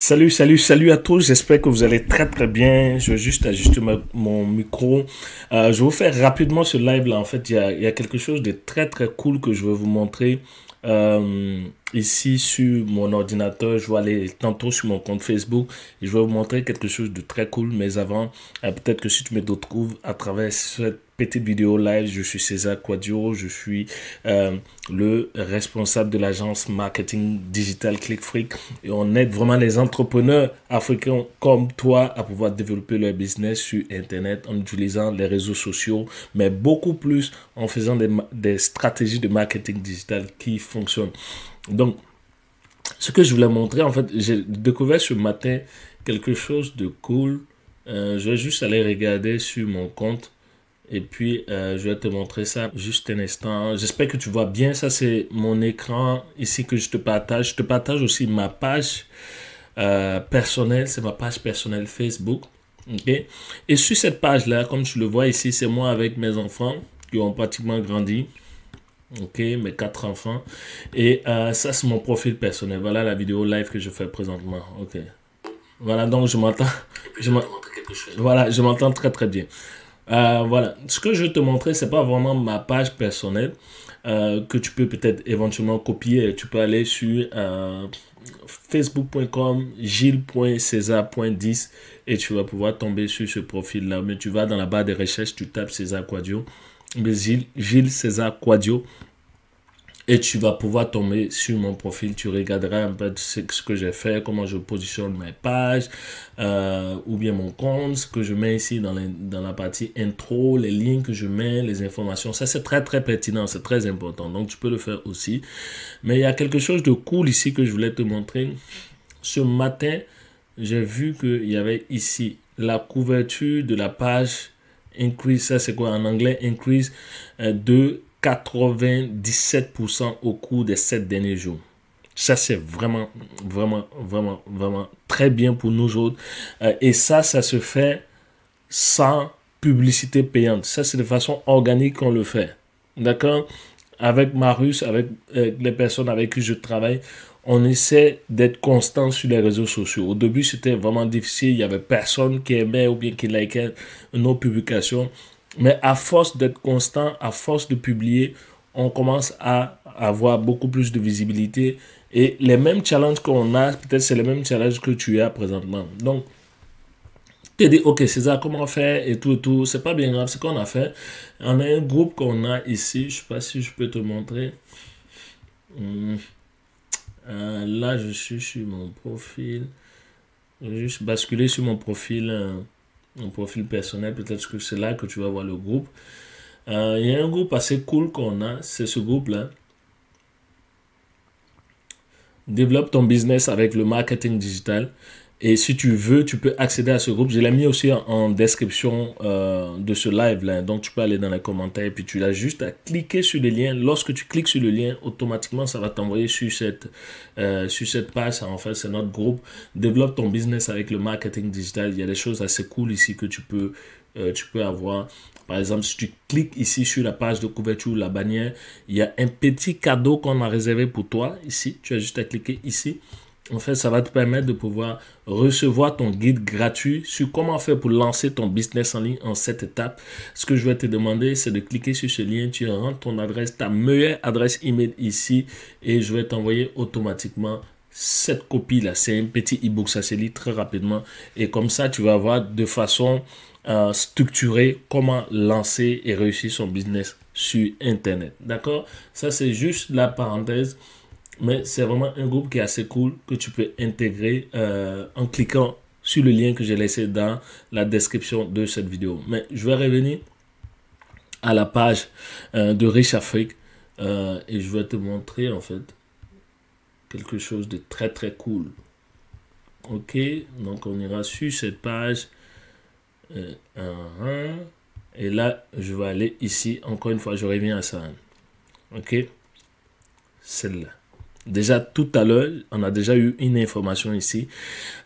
Salut à tous. J'espère que vous allez très bien. Je vais juste ajuster mon micro. Je vais vous faire rapidement ce live là. En fait, il y a quelque chose de très cool que je vais vous montrer ici sur mon ordinateur. Je vais aller tantôt sur mon compte Facebook et je vais vous montrer quelque chose de très cool. Mais avant, peut-être que si tu me retrouves à travers cette petite vidéo live, je suis César Quadio, je suis le responsable de l'agence marketing digital ClickFreak et on aide vraiment les entrepreneurs africains comme toi à pouvoir développer leur business sur Internet en utilisant les réseaux sociaux, mais beaucoup plus en faisant des stratégies de marketing digital qui fonctionnent. Donc, ce que je voulais montrer, en fait, j'ai découvert ce matin quelque chose de cool. Je vais juste aller regarder sur mon compte. Et puis, je vais te montrer ça juste un instant. J'espère que tu vois bien. Ça, c'est mon écran ici que je te partage. Je te partage aussi ma page personnelle. C'est ma page personnelle Facebook. OK? Et sur cette page-là, comme tu le vois ici, c'est moi avec mes enfants qui ont pratiquement grandi. OK? Mes 4 enfants. Et ça, c'est mon profil personnel. Voilà la vidéo live que je fais présentement. OK? Voilà, donc je m'entends. Voilà, je m'entends très bien. Voilà, ce que je vais te montrer, c'est pas vraiment ma page personnelle que tu peux peut-être éventuellement copier. Tu peux aller sur facebook.com gilles.césar.10 et tu vas pouvoir tomber sur ce profil-là. Mais tu vas dans la barre de recherche, tu tapes César Quadio, mais Gilles César Quadio. Et tu vas pouvoir tomber sur mon profil, tu regarderas un peu ce que j'ai fait, comment je positionne mes pages, ou bien mon compte, ce que je mets ici dans la partie intro, les liens que je mets, les informations. Ça, c'est très pertinent, c'est très important. Donc, tu peux le faire aussi. Mais il y a quelque chose de cool ici que je voulais te montrer. Ce matin, j'ai vu qu'il y avait ici la couverture de la page Increase. Ça, c'est quoi en anglais? Increase de 97% au cours des 7 derniers jours. Ça, c'est vraiment très bien pour nous autres. Et ça se fait sans publicité payante. Ça, c'est de façon organique qu'on le fait. D'accord? Avec Marius, avec les personnes avec qui je travaille, on essaie d'être constant sur les réseaux sociaux. Au début, c'était vraiment difficile. Il n'y avait personne qui aimait ou bien qui likait nos publications. Mais à force d'être constant, à force de publier, on commence à avoir beaucoup plus de visibilité. Et les mêmes challenges qu'on a, peut-être c'est les mêmes challenges que tu as présentement. Donc, tu te dis, ok, César, comment faire et tout. C'est pas bien grave ce qu'on a fait. On a un groupe qu'on a ici. Je sais pas si je peux te montrer. Là, je suis sur mon profil. Je vais juste basculer sur mon profil personnel. Peut-être que c'est là que tu vas voir le groupe. Il y a un groupe assez cool qu'on a. C'est ce groupe-là. Développe ton business avec le marketing digital. Et si tu veux, tu peux accéder à ce groupe. Je l'ai mis aussi en description de ce live-là. Donc, tu peux aller dans les commentaires et puis tu as juste à cliquer sur le lien. Lorsque tu cliques sur le lien, automatiquement, ça va t'envoyer sur cette page. En fait, c'est notre groupe. Développe ton business avec le marketing digital. Il y a des choses assez cool ici que tu peux avoir. Par exemple, si tu cliques ici sur la page de couverture, la bannière, il y a un petit cadeau qu'on a réservé pour toi. Ici, tu as juste à cliquer ici. En fait, ça va te permettre de pouvoir recevoir ton guide gratuit sur comment faire pour lancer ton business en ligne en 7 étapes. Ce que je vais te demander, c'est de cliquer sur ce lien. Tu rentres ton adresse, ta meilleure adresse email ici et je vais t'envoyer automatiquement cette copie-là. C'est un petit e-book, ça se lit très rapidement. Et comme ça, tu vas voir de façon structurée comment lancer et réussir son business sur Internet. D'accord? Ça, c'est juste la parenthèse. Mais c'est vraiment un groupe qui est assez cool que tu peux intégrer en cliquant sur le lien que j'ai laissé dans la description de cette vidéo. Mais je vais revenir à la page de Riche Afrique et je vais te montrer en fait quelque chose de très cool. Ok, donc on ira sur cette page et là je vais aller ici. Encore une fois, je reviens à ça. Ok, celle-là. Déjà, tout à l'heure, on a déjà eu une information ici.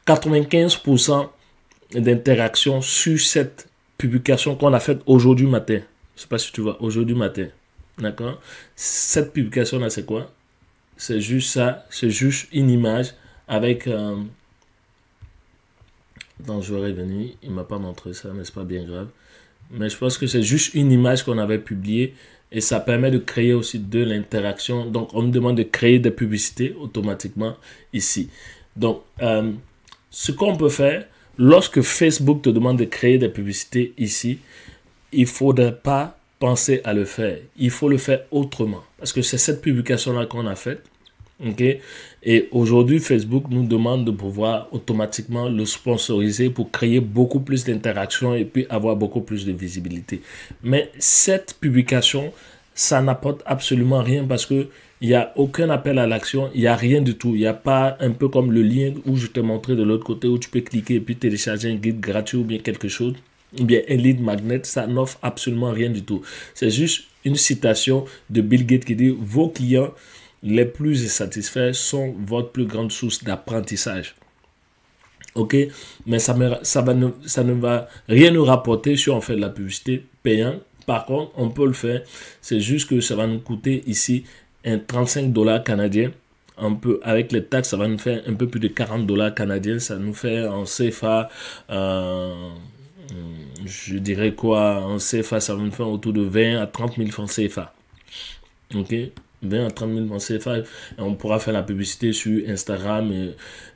95% d'interaction sur cette publication qu'on a faite aujourd'hui matin. Je ne sais pas si tu vois, aujourd'hui matin. D'accord? Cette publication-là, c'est quoi? C'est juste ça. C'est juste une image avec Attends, je vais revenir. Il m'a pas montré ça, mais c'est pas bien grave. Mais je pense que c'est juste une image qu'on avait publiée et ça permet de créer aussi de l'interaction. Donc, on me demande de créer des publicités automatiquement ici. Donc, ce qu'on peut faire, lorsque Facebook te demande de créer des publicités ici, il ne faudrait pas penser à le faire. Il faut le faire autrement. Parce que c'est cette publication-là qu'on a faite. Okay? Et aujourd'hui, Facebook nous demande de pouvoir automatiquement le sponsoriser pour créer beaucoup plus d'interactions et puis avoir beaucoup plus de visibilité. Mais cette publication, ça n'apporte absolument rien parce que il n'y a aucun appel à l'action, il n'y a rien du tout. Il n'y a pas un peu comme le lien où je t'ai montré de l'autre côté où tu peux cliquer et puis télécharger un guide gratuit ou bien quelque chose. Ou bien un lead magnet, ça n'offre absolument rien du tout. C'est juste une citation de Bill Gates qui dit « Vos clients les plus satisfaits sont votre plus grande source d'apprentissage. » Ok, mais ça ne va rien nous rapporter si on fait de la publicité payante. Par contre, on peut le faire. C'est juste que ça va nous coûter ici un 35 $ canadiens. Avec les taxes, ça va nous faire un peu plus de 40 $ canadiens. Ça nous fait en CFA, je dirais quoi, en CFA, ça va nous faire autour de 20 à 30 000 francs CFA. Ok, 20 à 30 000 francs CFA. Et on pourra faire la publicité sur Instagram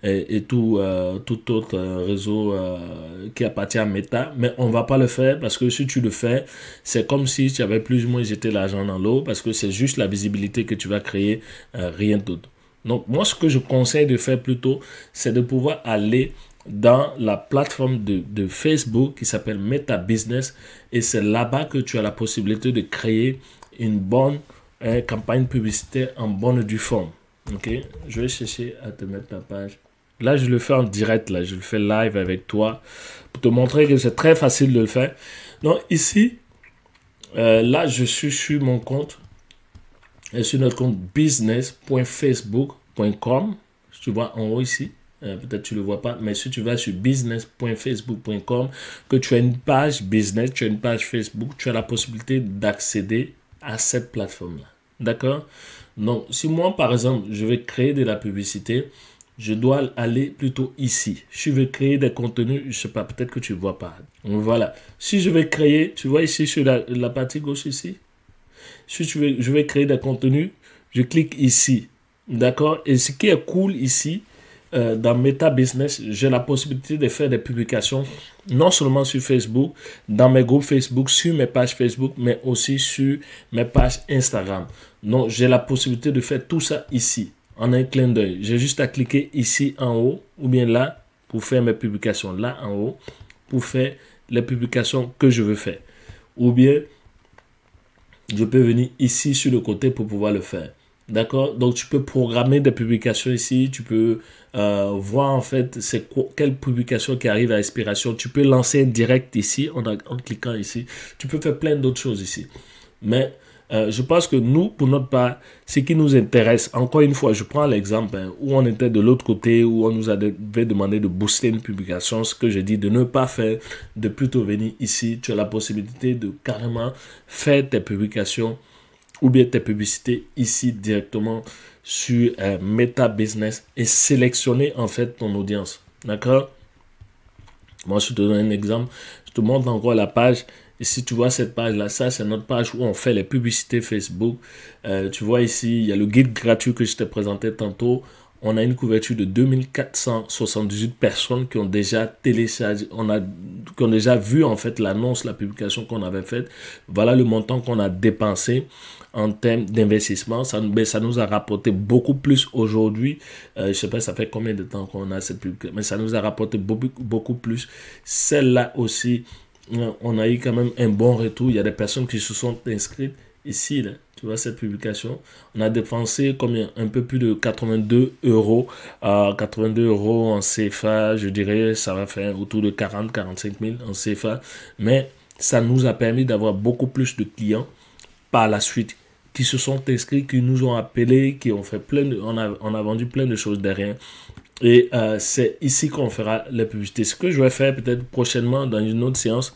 et tout autre réseau qui appartient à Meta. Mais on ne va pas le faire parce que si tu le fais, c'est comme si tu avais plus ou moins jeté l'argent dans l'eau parce que c'est juste la visibilité que tu vas créer, rien d'autre. Donc, moi, ce que je conseille de faire plutôt, c'est de pouvoir aller dans la plateforme de Facebook qui s'appelle Meta Business et c'est là-bas que tu as la possibilité de créer une bonne campagne publicitaire en bonne et due forme. Ok, je vais chercher à te mettre la page. Là, je le fais en direct, là, je le fais live avec toi pour te montrer que c'est très facile de le faire. Donc ici, là, je suis sur mon compte et sur notre compte business.facebook.com. Tu vois en haut ici. Peut-être tu ne le vois pas, mais si tu vas sur business.facebook.com, que tu as une page business, tu as une page Facebook, tu as la possibilité d'accéder à cette plateforme-là. D'accord? Donc, si moi, par exemple, je vais créer de la publicité, je dois aller plutôt ici. Je vais créer des contenus, je ne sais pas, peut-être que tu ne vois pas. Donc, voilà. Si je vais créer, tu vois ici sur la partie gauche ici, si je vais créer des contenus, je clique ici. D'accord? Et ce qui est cool ici, dans Meta Business, j'ai la possibilité de faire des publications non seulement sur Facebook, dans mes groupes Facebook, sur mes pages Facebook, mais aussi sur mes pages Instagram. Donc, j'ai la possibilité de faire tout ça ici, en un clin d'œil. J'ai juste à cliquer ici en haut, ou bien là, pour faire mes publications, là en haut, pour faire les publications que je veux faire. Ou bien, je peux venir ici sur le côté pour pouvoir le faire. D'accord? Donc, tu peux programmer des publications ici. Tu peux voir en fait quelle publication qui arrive à expiration. Tu peux lancer un direct ici en cliquant ici. Tu peux faire plein d'autres choses ici. Mais je pense que nous, pour notre part, ce qui nous intéresse, encore une fois, je prends l'exemple où on était de l'autre côté, où on nous avait demandé de booster une publication. Ce que je dis, de ne pas faire, de plutôt venir ici. Tu as la possibilité de carrément faire tes publications ou bien tes publicités ici directement sur Meta Business et sélectionner en fait ton audience. D'accord? Moi, je te donne un exemple. Je te montre encore la page. Et si tu vois cette page-là, ça, c'est notre page où on fait les publicités Facebook. Tu vois ici, il y a le guide gratuit que je t'ai présenté tantôt. On a une couverture de 2478 personnes qui ont déjà téléchargé, qui ont déjà vu en fait l'annonce, la publication qu'on avait faite. Voilà le montant qu'on a dépensé en termes d'investissement. Ça nous a rapporté beaucoup plus aujourd'hui. Je ne sais pas, ça fait combien de temps qu'on a cette publication, mais ça nous a rapporté beaucoup plus. Celle-là aussi, on a eu quand même un bon retour. Il y a des personnes qui se sont inscrites ici, là. Tu vois cette publication, on a dépensé combien? Un peu plus de 82 euros. 82 euros en CFA, je dirais, ça va faire autour de 40-45 000 en CFA. Mais ça nous a permis d'avoir beaucoup plus de clients par la suite qui se sont inscrits, qui nous ont appelés, qui ont fait on a vendu plein de choses derrière. Et c'est ici qu'on fera les publicités. Ce que je vais faire peut-être prochainement dans une autre séance,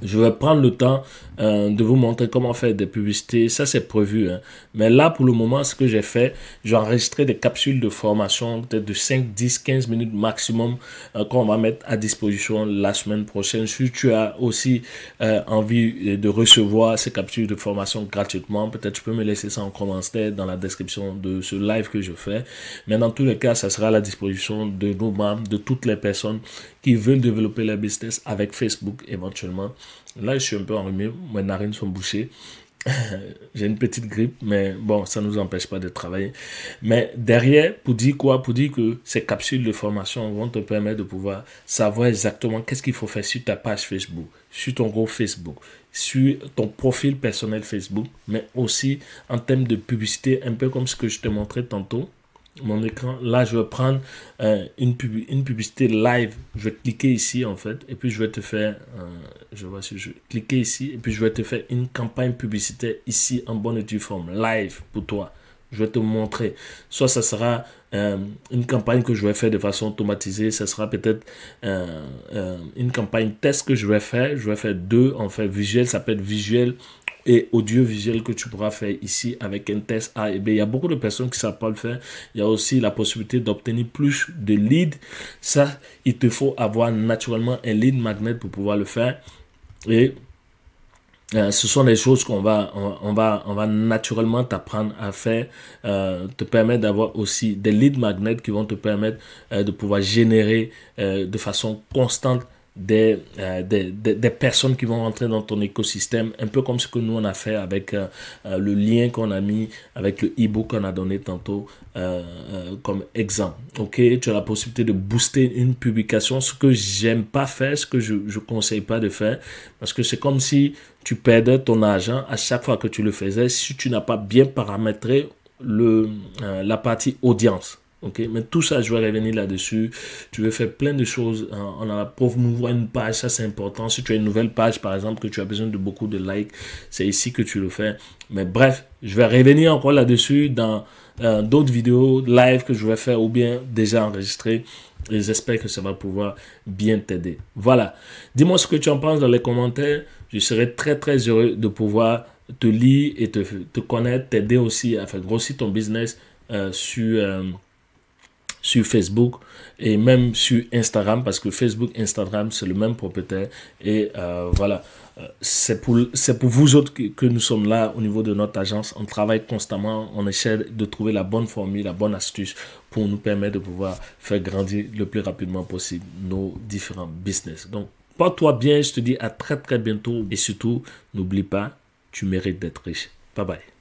Je vais prendre le temps de vous montrer comment faire des publicités. Ça, c'est prévu, hein. Mais là, pour le moment, ce que j'ai fait, j'ai enregistré des capsules de formation, peut-être de 5, 10, 15 minutes maximum, qu'on va mettre à disposition la semaine prochaine. Si tu as aussi envie de recevoir ces capsules de formation gratuitement, peut-être tu peux me laisser ça en commentaire dans la description de ce live que je fais. Mais dans tous les cas, ça sera à la disposition de nos membres, de toutes les personnes qui veulent développer leur business avec Facebook éventuellement. Là, je suis un peu enrhumé, mes narines sont bouchées. J'ai une petite grippe, mais bon, ça ne nous empêche pas de travailler. Mais derrière, pour dire quoi? Pour dire que ces capsules de formation vont te permettre de pouvoir savoir exactement qu'est-ce qu'il faut faire sur ta page Facebook, sur ton groupe Facebook, sur ton profil personnel Facebook, mais aussi en termes de publicité, un peu comme ce que je te montrais tantôt. Mon écran, là je vais prendre une publicité live, je vais cliquer ici en fait, et puis je vais te faire, je vois si je vais cliquer ici, et puis je vais te faire une campagne publicitaire ici en bonne et due forme, live pour toi. Je vais te montrer, soit ça sera une campagne que je vais faire de façon automatisée, ça sera peut-être une campagne test que je vais faire deux en fait, visuel, ça peut être visuel et audiovisuel que tu pourras faire ici avec un test A et B. Il y a beaucoup de personnes qui ne savent pas le faire. Il y a aussi la possibilité d'obtenir plus de leads. Ça, il te faut avoir naturellement un lead magnet pour pouvoir le faire. Et ce sont des choses on va naturellement t'apprendre à faire, te permettre d'avoir aussi des lead magnets qui vont te permettre de pouvoir générer de façon constante des personnes qui vont rentrer dans ton écosystème, un peu comme ce que nous on a fait avec le lien qu'on a mis avec le e-book qu'on a donné tantôt comme exemple. Ok, tu as la possibilité de booster une publication, ce que j'aime pas faire, ce que je conseille pas de faire, parce que c'est comme si tu perdais ton argent à chaque fois que tu le faisais si tu n'as pas bien paramétré la partie audience. Ok, mais tout ça, je vais revenir là-dessus. Tu veux faire plein de choses. On a promouvoir une page, ça c'est important. Si tu as une nouvelle page, par exemple, que tu as besoin de beaucoup de likes, c'est ici que tu le fais. Mais bref, je vais revenir encore là-dessus dans d'autres vidéos live que je vais faire ou bien déjà enregistrées. Et j'espère que ça va pouvoir bien t'aider. Voilà. Dis-moi ce que tu en penses dans les commentaires. Je serai très très heureux de pouvoir te lire et te connaître, t'aider aussi à faire grossir ton business sur Facebook et même sur Instagram, parce que Facebook, Instagram, c'est le même propriétaire. Et voilà, c'est pour vous autres que nous sommes là au niveau de notre agence. On travaille constamment, on essaie de trouver la bonne formule, la bonne astuce pour nous permettre de pouvoir faire grandir le plus rapidement possible nos différents business. Donc, porte-toi bien, je te dis à très très bientôt et surtout, n'oublie pas, tu mérites d'être riche. Bye bye.